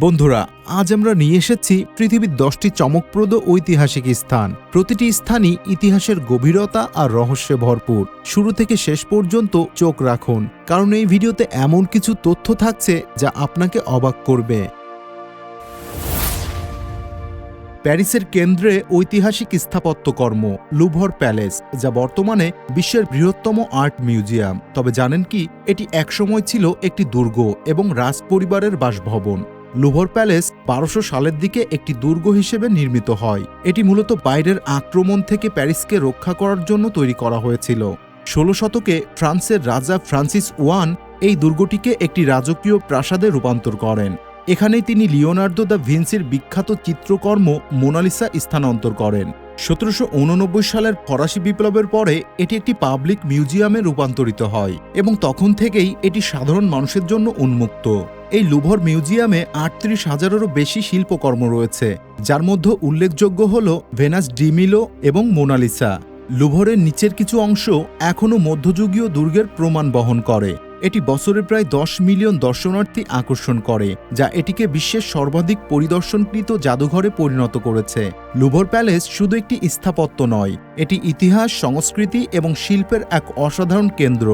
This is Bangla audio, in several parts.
বন্ধুরা, আজ আমরা নিয়ে এসেছি পৃথিবীর 10টি চমকপ্রদ ঐতিহাসিক স্থান। প্রতিটি স্থানই ইতিহাসের গভীরতা আর রহস্যে ভরপুর। শুরু থেকে শেষ পর্যন্ত চোখ রাখুন, কারণ এই ভিডিওতে এমন কিছু তথ্য থাকছে যা আপনাকে অবাক করবে। প্যারিসের কেন্দ্রে ঐতিহাসিক স্থাপত্যকর্ম লুভর প্যালেস, যা বর্তমানে বিশ্বের বৃহত্তম আর্ট মিউজিয়াম। তবে জানেন কি, এটি একসময় ছিল একটি দুর্গ এবং রাজপরিবারের বাসভবন। লুভর প্যালেস 1200 সালের দিকে একটি দুর্গ হিসেবে নির্মিত হয়। এটি মূলত বাইরের আক্রমণ থেকে প্যারিসকে রক্ষা করার জন্য তৈরি করা হয়েছিল। 16 শতকে ফ্রান্সের রাজা ফ্রান্সিস ওয়ান এই দুর্গটিকে একটি রাজকীয় প্রাসাদে রূপান্তর করেন। এখানেই তিনি লিওনার্দো দ্য ভিঞ্চির বিখ্যাত চিত্রকর্ম মোনালিসা স্থানান্তর করেন। 1789 সালের ফরাসি বিপ্লবের পরে এটি একটি পাবলিক মিউজিয়ামে রূপান্তরিত হয় এবং তখন থেকেই এটি সাধারণ মানুষের জন্য উন্মুক্ত। এই লুভর মিউজিয়ামে 38,000-এরও বেশি শিল্পকর্ম রয়েছে, যার মধ্যে উল্লেখযোগ্য হল ভেনাস ডি মিলো এবং মোনালিসা। লুভরের নিচের কিছু অংশ এখনও মধ্যযুগীয় দুর্গের প্রমাণ বহন করে। এটি বছরে প্রায় 10 মিলিয়ন দর্শনার্থী আকর্ষণ করে, যা এটিকে বিশ্বের সর্বাধিক পরিদর্শনকৃত জাদুঘরে পরিণত করেছে। লুভর প্যালেস শুধু একটি স্থাপত্য নয়, এটি ইতিহাস, সংস্কৃতি এবং শিল্পের এক অসাধারণ কেন্দ্র।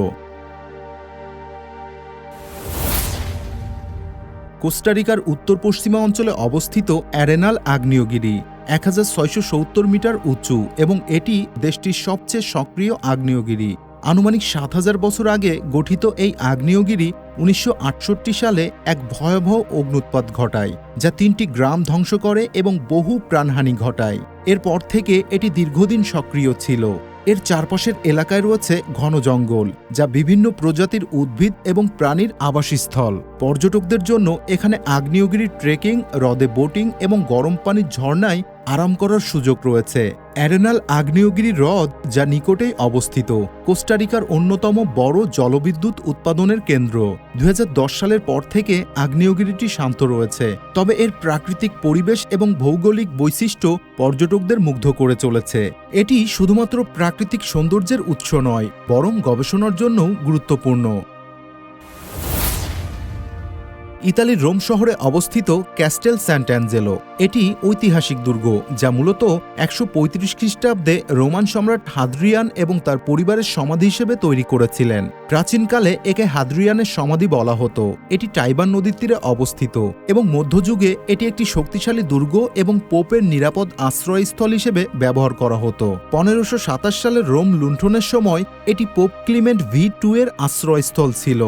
কোস্টারিকার উত্তর পশ্চিমা অঞ্চলে অবস্থিত অ্যারেনাল আগ্নেয়গিরি 1670 মিটার উঁচু এবং এটি দেশটির সবচেয়ে সক্রিয় আগ্নেয়গিরি। আনুমানিক 7000 বছর আগে গঠিত এই আগ্নেয়গিরি 1968 সালে এক ভয়াবহ অগ্ন্যুৎপাত ঘটায়, যা 3টি গ্রাম ধ্বংস করে এবং বহু প্রাণহানি ঘটায়। এরপর থেকে এটি দীর্ঘদিন সক্রিয় ছিল। এর চারপাশের এলাকায় রয়েছে ঘন জঙ্গল, যা বিভিন্ন প্রজাতির উদ্ভিদ এবং প্রাণীর আবাসস্থল। পর্যটকদের জন্য এখানে আগ্নেয়গিরি ট্রেকিং, হ্রদে বোটিং এবং গরম পানির ঝর্ণায় আরাম করার সুযোগ রয়েছে। অ্যারেনাল আগ্নেয়গিরি হ্রদ, যা নিকটেই অবস্থিত, কোস্টারিকার অন্যতম বড় জলবিদ্যুৎ উৎপাদনের কেন্দ্র। 2010 সালের পর থেকে আগ্নেয়গিরিটি শান্ত রয়েছে, তবে এর প্রাকৃতিক পরিবেশ এবং ভৌগোলিক বৈশিষ্ট্য পর্যটকদের মুগ্ধ করে চলেছে। এটি শুধুমাত্র প্রাকৃতিক সৌন্দর্যের উৎস নয়, বরং গবেষণার জন্যও গুরুত্বপূর্ণ। ইতালির রোম শহরে অবস্থিত ক্যাস্টেল স্যান্টঅ্যাঞ্জেলো এটি ঐতিহাসিক দুর্গ, যা মূলত 135 খ্রিস্টাব্দে রোমান সম্রাট হাদ্রিয়ান এবং তার পরিবারের সমাধি হিসেবে তৈরি করেছিলেন। প্রাচীনকালে একে হাদ্রিয়ানের সমাধি বলা হতো। এটি টাইবার নদীর তীরে অবস্থিত এবং মধ্যযুগে এটি একটি শক্তিশালী দুর্গ এবং পোপের নিরাপদ আশ্রয়স্থল হিসেবে ব্যবহার করা হতো। 1527 সালের রোম লুণ্ঠনের সময় এটি পোপ ক্লিমেন্ট V2 এর আশ্রয়স্থল ছিল।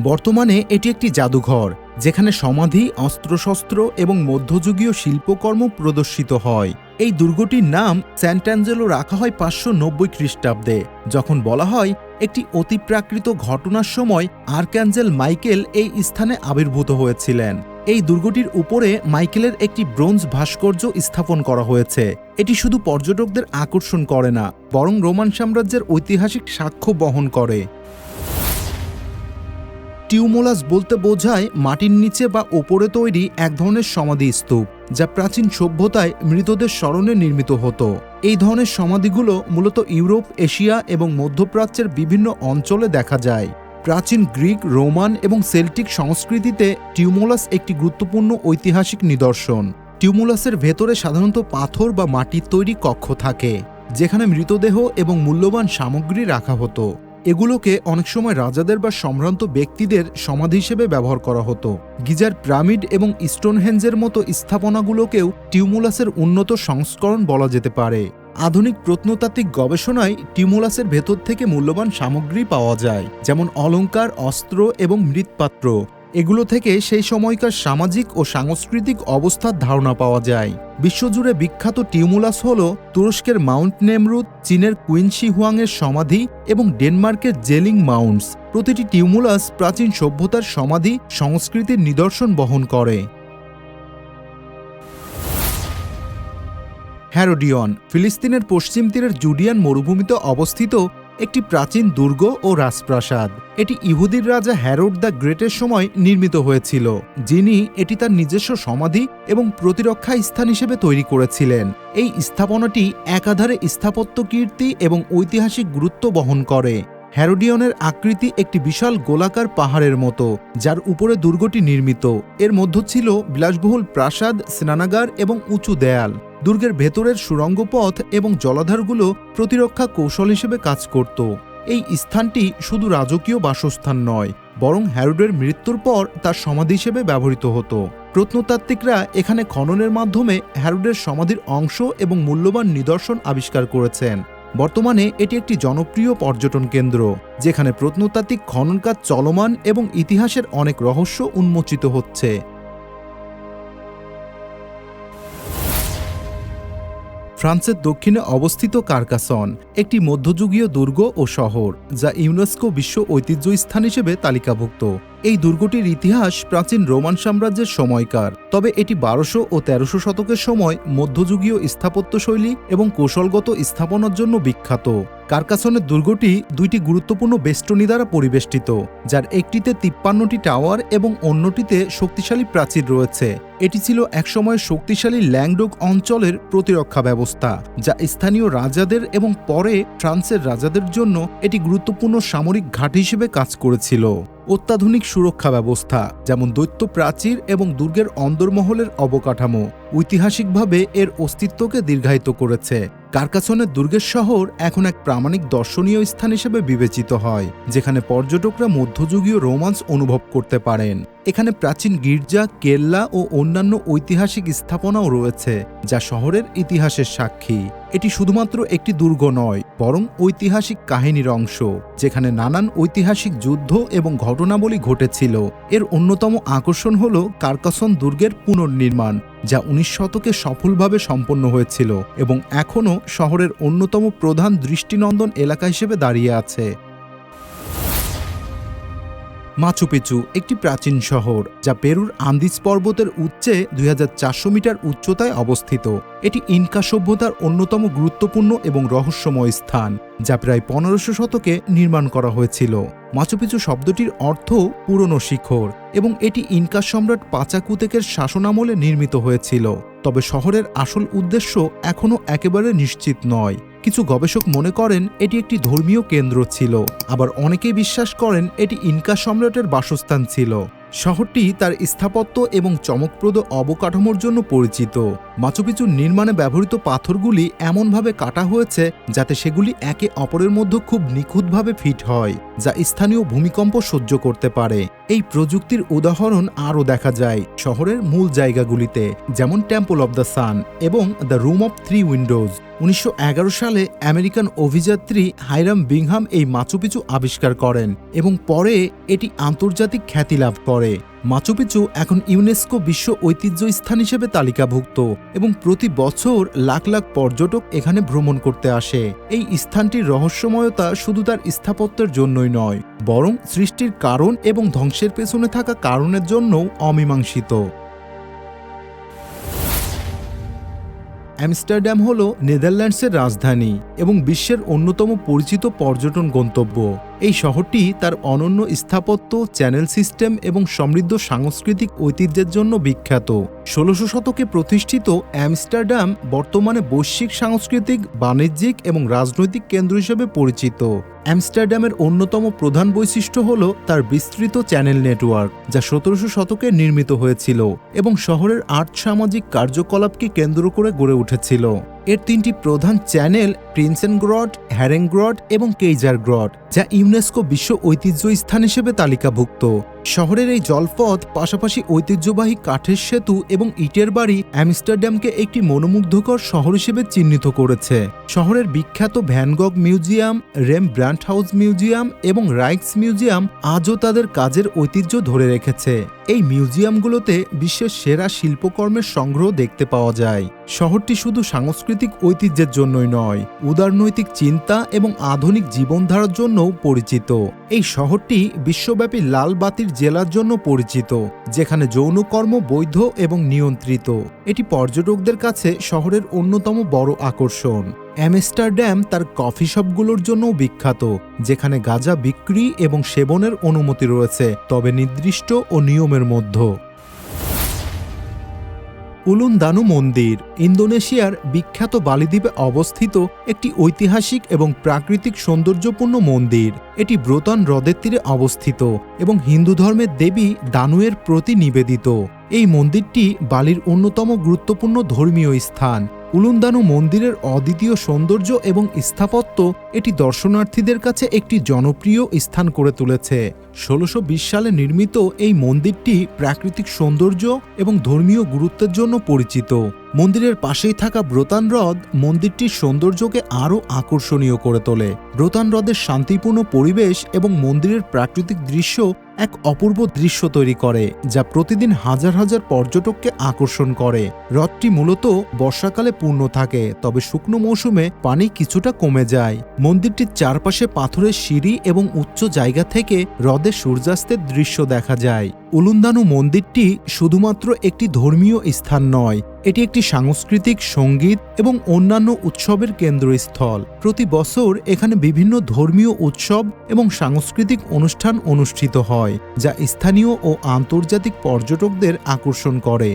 বর্তমানে এটি একটি জাদুঘর, যেখানে সমাধি, অস্ত্রশস্ত্র এবং মধ্যযুগীয় শিল্পকর্ম প্রদর্শিত হয়। এই দুর্গটির নাম স্যান্টঅ্যাঞ্জেলো রাখা হয় 590 খ্রিস্টাব্দে, যখন বলা হয় একটি অতিপ্রাকৃত ঘটনার সময় আর্কঅ্যাঞ্জেল মাইকেল এই স্থানে আবির্ভূত হয়েছিলেন। এই দুর্গটির উপরে মাইকেলের একটি ব্রোঞ্জ ভাস্কর্য স্থাপন করা হয়েছে। এটি শুধু পর্যটকদের আকর্ষণ করে না, বরং রোমান সাম্রাজ্যের ঐতিহাসিক সাক্ষ্য বহন করে। টিউমুলাস বলতে বোঝায় মাটির নিচে বা ওপরে তৈরি এক ধরনের সমাধি স্তূপ, যা প্রাচীন সভ্যতায় মৃতদের স্মরণে নির্মিত হতো। এই ধরনের সমাধিগুলো মূলত ইউরোপ, এশিয়া এবং মধ্যপ্রাচ্যের বিভিন্ন অঞ্চলে দেখা যায়। প্রাচীন গ্রিক, রোমান এবং সেল্টিক সংস্কৃতিতে টিউমুলাস একটি গুরুত্বপূর্ণ ঐতিহাসিক নিদর্শন। টিউমুলাসের ভেতরে সাধারণত পাথর বা মাটির তৈরি কক্ষ থাকে, যেখানে মৃতদেহ এবং মূল্যবান সামগ্রী রাখা হতো। এগুলোকে অনেক সময় রাজাদের বা সম্ভ্রান্ত ব্যক্তিদের সমাধি হিসেবে ব্যবহার করা হতো। গিজার পিরামিড এবং স্টোনহেঞ্জের মতো স্থাপনাগুলোকেও টিউমুলাসের উন্নত সংস্করণ বলা যেতে পারে। আধুনিক প্রত্নতাত্ত্বিক গবেষণায় টিউমুলাসের ভেতর থেকে মূল্যবান সামগ্রী পাওয়া যায়, যেমন অলংকার, অস্ত্র এবং মৃৎপাত্র। এগুলো থেকে সেই সময়কার সামাজিক ও সাংস্কৃতিক অবস্থার ধারণা পাওয়া যায়। বিশ্বজুড়ে বিখ্যাত টিউমুলাস হল তুরস্কের মাউন্ট নেমরুদ, চীনের কুইন শি হুয়াংয়ের সমাধি এবং ডেনমার্কের জেলিং মাউন্টস। প্রতিটি টিউমুলাস প্রাচীন সভ্যতার সমাধি সংস্কৃতির নিদর্শন বহন করে। হেরোডিয়ন ফিলিস্তিনের পশ্চিম তীরের জুডিয়ান মরুভূমিতে অবস্থিত একটি প্রাচীন দুর্গ ও রাজপ্রাসাদ। এটি ইহুদির রাজা হেরোড দ্য গ্রেটের সময় নির্মিত হয়েছিল, যিনি এটি তার নিজস্ব সমাধি এবং প্রতিরক্ষা স্থান হিসেবে তৈরি করেছিলেন। এই স্থাপনাটি একাধারে স্থাপত্য কীর্তি এবং ঐতিহাসিক গুরুত্ব বহন করে। হেরোডিয়নের আকৃতি একটি বিশাল গোলাকার পাহাড়ের মতো, যার উপরে দুর্গটি নির্মিত। এর মধ্য ছিল বিলাসবহুল প্রাসাদ, স্নানাগার এবং উঁচু দেয়াল। দুর্গের ভেতরের সুড়ঙ্গ পথ এবং জলাধারগুলো প্রতিরক্ষা কৌশল হিসেবে কাজ করত। এই স্থানটি শুধু রাজকীয় বাসস্থান নয়, বরং হেরোডের মৃত্যুর পর তার সমাধি হিসেবে ব্যবহৃত হতো। প্রত্নতাত্ত্বিকরা এখানে খননের মাধ্যমে হেরোডের সমাধির অংশ এবং মূল্যবান নিদর্শন আবিষ্কার করেছেন। বর্তমানে এটি একটি জনপ্রিয় পর্যটন কেন্দ্র, যেখানে প্রত্নতাত্ত্বিক খনন কাজ চলমান এবং ইতিহাসের অনেক রহস্য উন্মোচিত হচ্ছে। ফ্রান্সের দক্ষিণে অবস্থিত কার্কাসন একটি মধ্যযুগীয় দুর্গ ও শহর, যা ইউনেস্কো বিশ্ব ঐতিহ্য স্থান হিসেবে তালিকাভুক্ত। এই দুর্গটির ইতিহাস প্রাচীন রোমান সাম্রাজ্যের সময়কার, তবে এটি 1200 ও 1300 শতকের সময় মধ্যযুগীয় স্থাপত্যশৈলী এবং কৌশলগত স্থাপনার জন্য বিখ্যাত। কার্কাসনের দুর্গটি দুইটি গুরুত্বপূর্ণ বেষ্টনী দ্বারা পরিবেষ্টিত, যার একটিতে 53টি টাওয়ার এবং অন্যটিতে শক্তিশালী প্রাচীর রয়েছে। এটি ছিল একসময় শক্তিশালী ল্যাংডোক অঞ্চলের প্রতিরক্ষা ব্যবস্থা, যা স্থানীয় রাজাদের এবং পরে ফ্রান্সের রাজাদের জন্য এটি গুরুত্বপূর্ণ সামরিক ঘাঁটি হিসেবে কাজ করেছিল। অত্যাধুনিক সুরক্ষা ব্যবস্থা, যেমন দৈত্য প্রাচীর এবং দুর্গের অন্দরমহলের অবকাঠামো, ঐতিহাসিকভাবে এর অস্তিত্বকে দীর্ঘায়িত করেছে। কার্কাসনের দুর্গের শহর এখন এক প্রামাণিক দর্শনীয় স্থান হিসেবে বিবেচিত হয়, যেখানে পর্যটকরা মধ্যযুগীয় রোমান্স অনুভব করতে পারেন। এখানে প্রাচীন গির্জা, কেল্লা ও অন্যান্য ঐতিহাসিক স্থাপনাও রয়েছে, যা শহরের ইতিহাসের সাক্ষী। এটি শুধুমাত্র একটি দুর্গ নয়, বরং ঐতিহাসিক কাহিনীর অংশ, যেখানে নানান ঐতিহাসিক যুদ্ধ এবং ঘটনাবলী ঘটেছিল। এর অন্যতম আকর্ষণ হল কার্কাসন দুর্গের পুনর্নির্মাণ, যা 19 শতকে সফলভাবে সম্পন্ন হয়েছিল এবং এখনও শহরের অন্যতম প্রধান দৃষ্টিনন্দন এলাকা হিসেবে দাঁড়িয়ে আছে। মাচু পিচু একটি প্রাচীন শহর, যা পেরুর আন্দিজ পর্বতের উচ্চে 2400 মিটার উচ্চতায় অবস্থিত। এটি ইনকা সভ্যতার অন্যতম গুরুত্বপূর্ণ এবং রহস্যময় স্থান, যা প্রায় 1500 শতকে নির্মাণ করা হয়েছিল। মাচু পিচু শব্দটির অর্থ পুরনো শিখর, এবং এটি ইনকা সম্রাট পাচাকুতেকের শাসনামলে নির্মিত হয়েছিল। তবে শহরের আসল উদ্দেশ্য এখনও একেবারে নিশ্চিত নয়। কিছু গবেষক মনে করেন এটি একটি ধর্মীয় কেন্দ্র ছিল, আবার অনেকেই বিশ্বাস করেন এটি ইনকা সম্রাটের বাসস্থান ছিল। শহরটি তার স্থাপত্য এবং চমকপ্রদ অবকাঠামোর জন্য পরিচিত। মাচু পিচুর নির্মাণে ব্যবহৃত পাথরগুলি এমনভাবে কাটা হয়েছে যাতে সেগুলি একে অপরের মধ্যে খুব নিখুঁতভাবে ফিট হয়, যা স্থানীয় ভূমিকম্প সহ্য করতে পারে। এই প্রযুক্তির উদাহরণ আরও দেখা যায় শহরের মূল জায়গাগুলিতে, যেমন টেম্পল অব দ্য সান এবং দ্য রুম অব 3 উইন্ডোজ। 1911 সালে আমেরিকান অভিযাত্রী হাইরাম বিংহাম এই মাচু পিচু আবিষ্কার করেন এবং পরে এটি আন্তর্জাতিক খ্যাতি লাভ করে। মাচু পিচু এখন ইউনেস্কো বিশ্ব ঐতিহ্য স্থান হিসেবে তালিকাভুক্ত এবং প্রতি বছর লাখ লাখ পর্যটক এখানে ভ্রমণ করতে আসে। এই স্থানটির রহস্যময়তা শুধু তার স্থাপত্যের জন্যই নয়, বরং সৃষ্টির কারণ এবং ধ্বংসের পেছনে থাকা কারণের জন্যও অমীমাংসিত। আমস্টারডাম হল নেদারল্যান্ডসের রাজধানী এবং বিশ্বের অন্যতম পরিচিত পর্যটন গন্তব্য। এই শহরটি তার অনন্য স্থাপত্য, চ্যানেল সিস্টেম এবং সমৃদ্ধ সাংস্কৃতিক ঐতিহ্যের জন্য বিখ্যাত। 1600 শতকে প্রতিষ্ঠিত আমস্টারডাম বর্তমানে বৈশ্বিক সাংস্কৃতিক, বাণিজ্যিক এবং রাজনৈতিক কেন্দ্র হিসেবে পরিচিত। আমস্টারডামের অন্যতম প্রধান বৈশিষ্ট্য হল তার বিস্তৃত চ্যানেল নেটওয়ার্ক, যা 1700 শতকে নির্মিত হয়েছিল এবং শহরের আর্থ-সামাজিক কার্যকলাপকে কেন্দ্র করে গড়ে উঠেছিল। এর 3টি প্রধান চ্যানেল প্রিন্সেনগ্রড, হ্যারেংগ্রড এবং কেইজারগ্রড, যা ইউনেস্কো বিশ্ব ঐতিহ্য স্থান হিসেবে তালিকাভুক্ত। শহরের এই জলপথ পাশাপাশি ঐতিহ্যবাহী কাঠের সেতু এবং ইটের বাড়ি আমস্টারডামকে একটি মনোমুগ্ধকর শহর হিসেবে চিহ্নিত করেছে। শহরের বিখ্যাত ভ্যান গগ মিউজিয়াম, রেমব্রান্ডট হাউস মিউজিয়াম এবং রাইক্স মিউজিয়াম আজও তাদের কাজের ঐতিহ্য ধরে রেখেছে। এই মিউজিয়ামগুলোতে বিশ্বের সেরা শিল্পকর্মের সংগ্রহ দেখতে পাওয়া যায়। শহরটি শুধু সাংস্কৃতিক ঐতিহ্যের জন্যই নয়, উদারনৈতিক চিন্তা এবং আধুনিক জীবনধারার জন্যও পরিচিত। এই শহরটি বিশ্বব্যাপী লাল বাতির জেলার জন্য পরিচিত, যেখানে যৌনকর্ম বৈধ এবং নিয়ন্ত্রিত। এটি পর্যটকদের কাছে শহরের অন্যতম বড় আকর্ষণ। আমস্টারডাম তার কফি শপগুলোর জন্যও বিখ্যাত, যেখানে গাঁজা বিক্রি এবং সেবনের অনুমতি রয়েছে, তবে নির্দিষ্ট ও নিয়মের মধ্যে। উলুন দানু মন্দির ইন্দোনেশিয়ার বিখ্যাত বালি দ্বীপে অবস্থিত একটি ঐতিহাসিক এবং প্রাকৃতিক সৌন্দর্যপূর্ণ মন্দির। এটি ব্রোতান হ্রদের তীরে অবস্থিত এবং হিন্দু ধর্মের দেবী দানুয়ের প্রতি নিবেদিত। এই মন্দিরটি বালির অন্যতম গুরুত্বপূর্ণ ধর্মীয় স্থান। উলুন দানু মন্দিরের অদ্বিতীয় সৌন্দর্য এবং স্থাপত্য এটি দর্শনার্থীদের কাছে একটি জনপ্রিয় স্থান করে তুলেছে। ১৬২০ সালে নির্মিত এই মন্দিরটি প্রাকৃতিক সৌন্দর্য এবং ধর্মীয় গুরুত্বের জন্য পরিচিত। মন্দিরের পাশেই থাকা ব্রোতান হ্রদ মন্দিরটির সৌন্দর্যকে আরও আকর্ষণীয় করে তোলে। ব্রোতান হ্রদের শান্তিপূর্ণ পরিবেশ এবং মন্দিরের প্রাকৃতিক দৃশ্য এক অপূর্ব দৃশ্য তৈরি করে, যা প্রতিদিন হাজার হাজার পর্যটককে আকর্ষণ করে। হ্রদটি মূলত বর্ষাকালে পূর্ণ থাকে, তবে শুকনো মৌসুমে পানি কিছুটা কমে যায়। মন্দিরটির চারপাশে পাথরের সিঁড়ি এবং উচ্চ জায়গা থেকে হ্রদের সূর্যাস্তের দৃশ্য দেখা যায়। উলুন দানু মন্দিরটি শুধুমাত্র একটি ধর্মীয় স্থান নয়, এটি একটি সাংস্কৃতিক, সঙ্গীত এবং অন্যান্য উৎসবের কেন্দ্রস্থল। প্রতি বছর এখানে বিভিন্ন ধর্মীয় উৎসব এবং সাংস্কৃতিক অনুষ্ঠান অনুষ্ঠিত হয়, যা স্থানীয় ও আন্তর্জাতিক পর্যটকদের আকর্ষণ করে।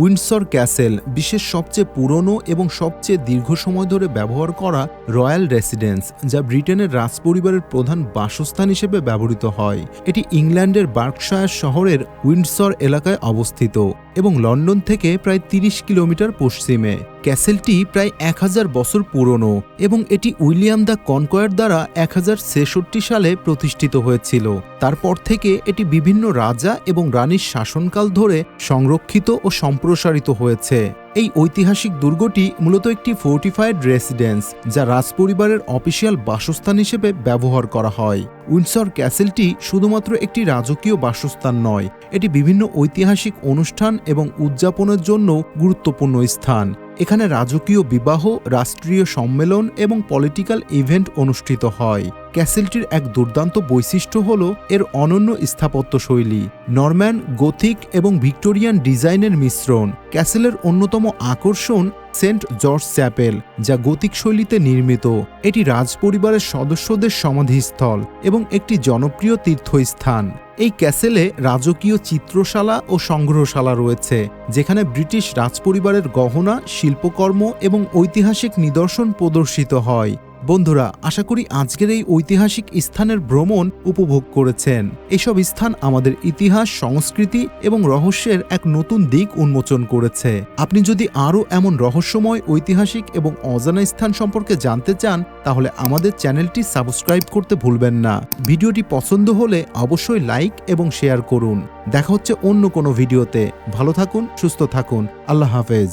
উইন্ডসর ক্যাসেল বিশ্বের সবচেয়ে পুরনো এবং সবচেয়ে দীর্ঘ সময় ধরে ব্যবহার করা রয়্যাল রেসিডেন্স, যা ব্রিটেনের রাজপরিবারের প্রধান বাসস্থান হিসেবে ব্যবহৃত হয়। এটি ইংল্যান্ডের বার্কশায়ার শহরের উইন্ডসর এলাকায় অবস্থিত এবং লন্ডন থেকে প্রায় ৩০ কিলোমিটার পশ্চিমে। ক্যাসেলটি প্রায় ১০০০ বছর পুরনো এবং এটি উইলিয়াম দ্য কনকয়ার দ্বারা ১০৬৬ সালে প্রতিষ্ঠিত হয়েছিল। তারপর থেকে এটি বিভিন্ন রাজা এবং রানীর শাসনকাল ধরে সংরক্ষিত ও সম্প্রসারিত হয়েছে। এই ঐতিহাসিক দুর্গটি মূলত একটি ফোর্টিফাইড রেসিডেন্স, যা রাজপরিবারের অফিসিয়াল বাসস্থান হিসেবে ব্যবহার করা হয়। উইন্ডসর ক্যাসেলটি শুধুমাত্র একটি রাজকীয় বাসস্থান নয়, এটি বিভিন্ন ঐতিহাসিক অনুষ্ঠান এবং উদযাপনের জন্য গুরুত্বপূর্ণ স্থান। এখানে রাজকীয় বিবাহ, রাষ্ট্রীয় সম্মেলন এবং পলিটিক্যাল ইভেন্ট অনুষ্ঠিত হয়। ক্যাসেলটির এক দুর্দান্ত বৈশিষ্ট্য হল এর অনন্য স্থাপত্যশৈলী। নরম্যান, গোথিক এবং ভিক্টোরিয়ান ডিজাইনের মিশ্রণ। ক্যাসেলের অন্যতম আকর্ষণ সেন্ট জর্জ চ্যাপেল, যা গোথিক শৈলীতে নির্মিত। এটি রাজপরিবারের সদস্যদের সমাধিস্থল এবং একটি জনপ্রিয় তীর্থস্থান। এই ক্যাসেলে রাজকীয় চিত্রশালা ও সংগ্রহশালা রয়েছে, যেখানে ব্রিটিশ রাজপরিবারের গহনা, শিল্পকর্ম এবং ঐতিহাসিক নিদর্শন প্রদর্শিত হয়। বন্ধুরা, আশা করি আজকের এই ঐতিহাসিক স্থানের ভ্রমণ উপভোগ করেছেন। এসব স্থান আমাদের ইতিহাস, সংস্কৃতি এবং রহস্যের এক নতুন দিক উন্মোচন করেছে। আপনি যদি আরও এমন রহস্যময়, ঐতিহাসিক এবং অজানা স্থান সম্পর্কে জানতে চান, তাহলে আমাদের চ্যানেলটি সাবস্ক্রাইব করতে ভুলবেন না। ভিডিওটি পছন্দ হলে অবশ্যই লাইক এবং শেয়ার করুন। দেখা হচ্ছে অন্য কোনো ভিডিওতে। ভালো থাকুন, সুস্থ থাকুন। আল্লাহ হাফেজ।